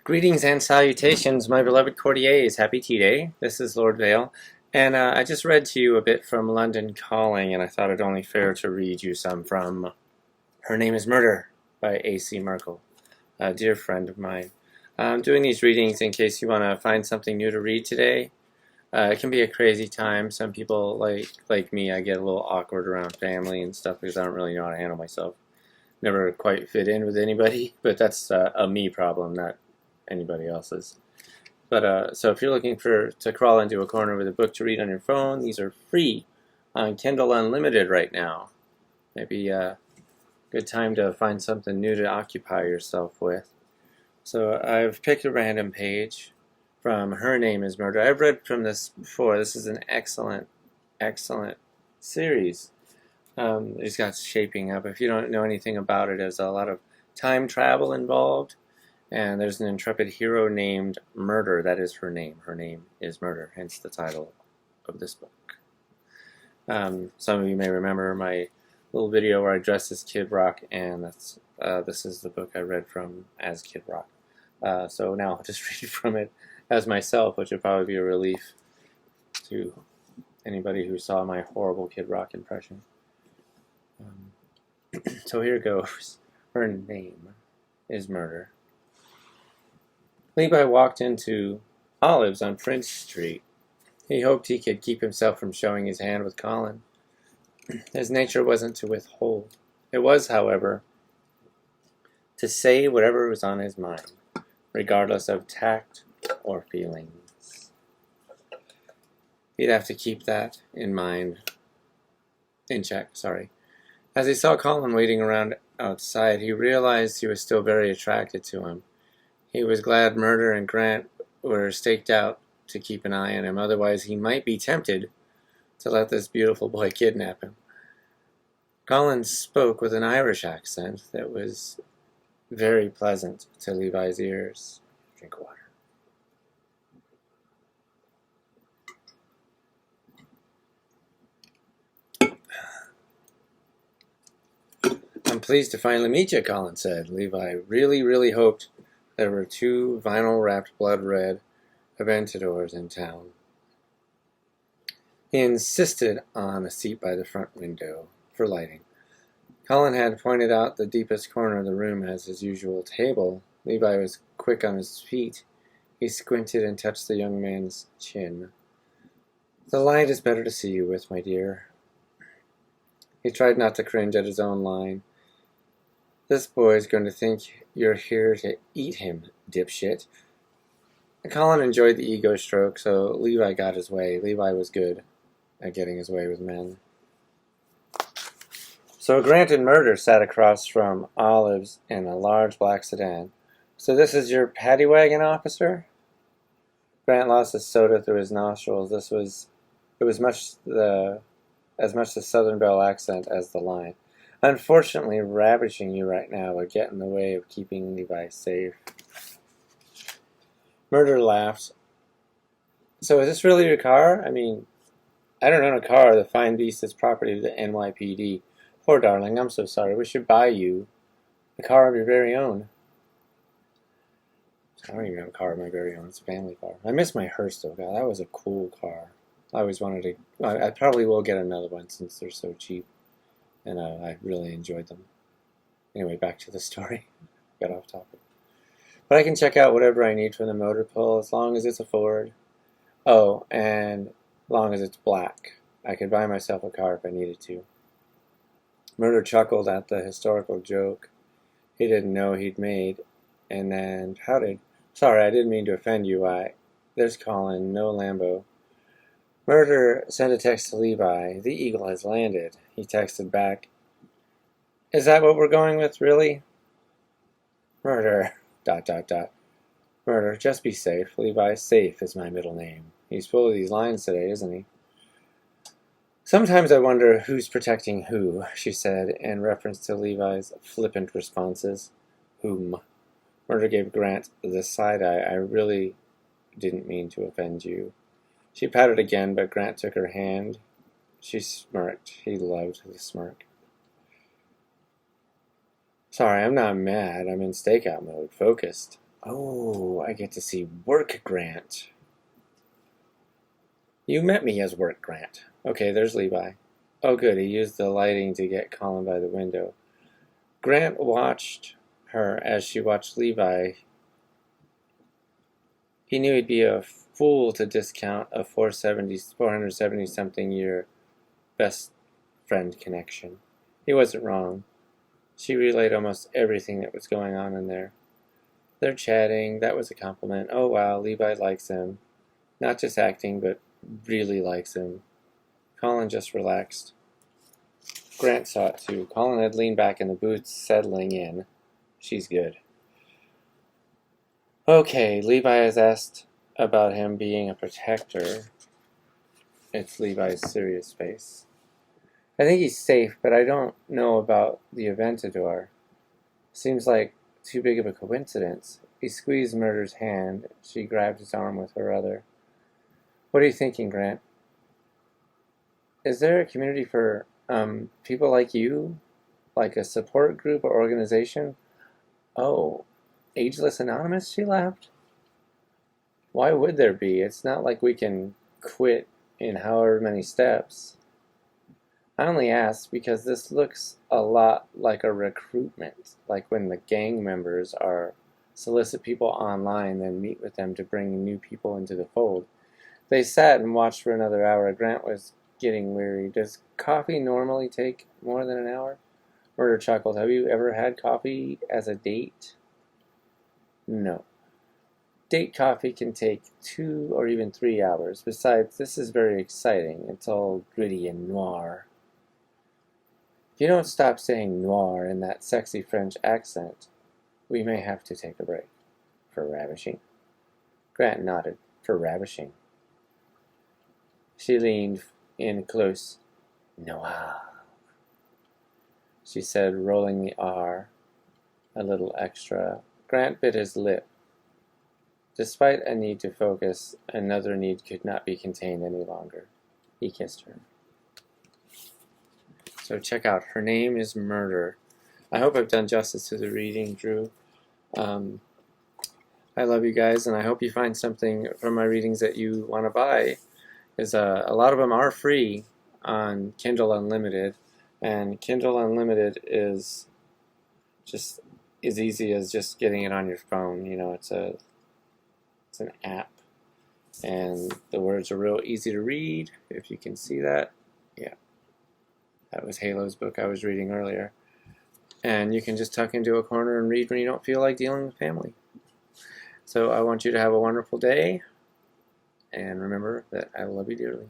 Greetings and salutations, my beloved courtiers. Happy tea day. This is Lord Vale, and I just read to you a bit from London Calling, and I thought it only fair to read you some from Her Name is Murder by A.C. Merkel, a dear friend of mine. I'm doing these readings in case you want to find something new to read today. It can be a crazy time. Some people, like me, I get a little awkward around family and stuff because I don't really know how to handle myself. Never quite fit in with anybody, but that's a me problem, not anybody else's. But so if you're looking to crawl into a corner with a book to read on your phone, these are free on Kindle Unlimited right now. Maybe a good time to find something new to occupy yourself with. So I've picked a random page from Her Name is Murder. I've read from this before. This is an excellent, excellent series. It's got shaping up. If you don't know anything about it, there's a lot of time travel involved. And there's an intrepid hero named Murder. That is her name. Her name is Murder, hence the title of this book. Some of you may remember my little video where I dressed as Kid Rock, and this is the book I read from as Kid Rock. So now I'll just read from it as myself, which would probably be a relief to anybody who saw my horrible Kid Rock impression. So here goes. Her name is Murder. Levi walked into Olives on Prince Street. He hoped he could keep himself from showing his hand with Colin. His nature wasn't to withhold. It was, however, to say whatever was on his mind, regardless of tact or feelings. He'd have to keep that in check. As he saw Colin waiting around outside, he realized he was still very attracted to him. He was glad Murder and Grant were staked out to keep an eye on him, otherwise he might be tempted to let this beautiful boy kidnap him. Colin spoke with an Irish accent that was very pleasant to Levi's ears. Drink water. I'm pleased to finally meet you, Colin said. Levi really hoped there were two vinyl-wrapped blood-red Aventadors in town. He insisted on a seat by the front window for lighting. Colin had pointed out the deepest corner of the room as his usual table. Levi was quick on his feet. He squinted and touched the young man's chin. The light is better to see you with, my dear. He tried not to cringe at his own line. This boy's going to think you're here to eat him, dipshit. Colin enjoyed the ego stroke, so Levi got his way. Levi was good at getting his way with men. So Grant and Murder sat across from Olives in a large black sedan. So this is your paddy wagon, officer? Grant lost his soda through his nostrils. It was as much the Southern Belle accent as the line. Unfortunately, ravishing you right now would get in the way of keeping Levi safe. Murder laughed. So is this really your car? I mean, I don't own a car. The fine beast is property of the NYPD. Poor darling, I'm so sorry. We should buy you a car of your very own. I don't even have a car of my very own. It's a family car. I miss my hearse, though. God, that was a cool car. I always wanted to... I probably will get another one since they're so cheap. And I really enjoyed them. Anyway, back to the story. Got off topic. But I can check out whatever I need from the motor pool as long as it's a Ford. Oh, and as long as it's black. I could buy myself a car if I needed to. Murder chuckled at the historical joke he didn't know he'd made, and then pouted. Sorry, I didn't mean to offend you. There's Colin, no Lambo. Murder sent a text to Levi. The Eagle has landed. He texted back. Is that what we're going with, really? Murder. ... Murder, just be safe. Levi, safe is my middle name. He's full of these lines today, isn't he? Sometimes I wonder who's protecting who, she said, in reference to Levi's flippant responses. Whom? Murder gave Grant the side eye. I really didn't mean to offend you. She pouted again, but Grant took her hand. She smirked. He loved the smirk. Sorry, I'm not mad. I'm in stakeout mode, focused. Oh, I get to see Work Grant. You met me as Work Grant. Okay, there's Levi. Oh, good, he used the lighting to get Colin by the window. Grant watched her as she watched Levi. He knew he'd be a fool to discount a 470-something year best friend connection. He wasn't wrong. She relayed almost everything that was going on in there. They're chatting. That was a compliment. Oh, wow, Levi likes him. Not just acting, but really likes him. Colin just relaxed. Grant saw it too. Colin had leaned back in the booth, settling in. She's good. Okay, Levi has asked about him being a protector. It's Levi's serious face. I think he's safe, but I don't know about the Aventador. Seems like too big of a coincidence. He squeezed Murder's hand. She grabbed his arm with her other. What are you thinking, Grant? Is there a community for people like you? Like a support group or organization? Oh, Ageless Anonymous, she laughed. Why would there be? It's not like we can quit in however many steps. I only asked because this looks a lot like a recruitment, like when the gang members solicit people online, then meet with them to bring new people into the fold. They sat and watched for another hour. Grant was getting weary. Does coffee normally take more than an hour? Murder chuckled. Have you ever had coffee as a date? No. Date coffee can take 2 or even 3 hours. Besides, this is very exciting. It's all gritty and noir. If you don't stop saying noir in that sexy French accent, we may have to take a break. For ravishing? Grant nodded. For ravishing. She leaned in close. Noir, she said, rolling the R a little extra. Grant bit his lip. Despite a need to focus, another need could not be contained any longer. He kissed her. So check out Her Name is Murder. I hope I've done justice to the reading, Drew. I love you guys, and I hope you find something from my readings that you want to buy. Because a lot of them are free on Kindle Unlimited, and Kindle Unlimited is just as easy as just getting it on your phone. You know, it's an app, and the words are real easy to read. If you can see that, yeah, that was Halo's book I was reading earlier. And you can just tuck into a corner and read when you don't feel like dealing with family. So I want you to have a wonderful day, and remember that I love you dearly.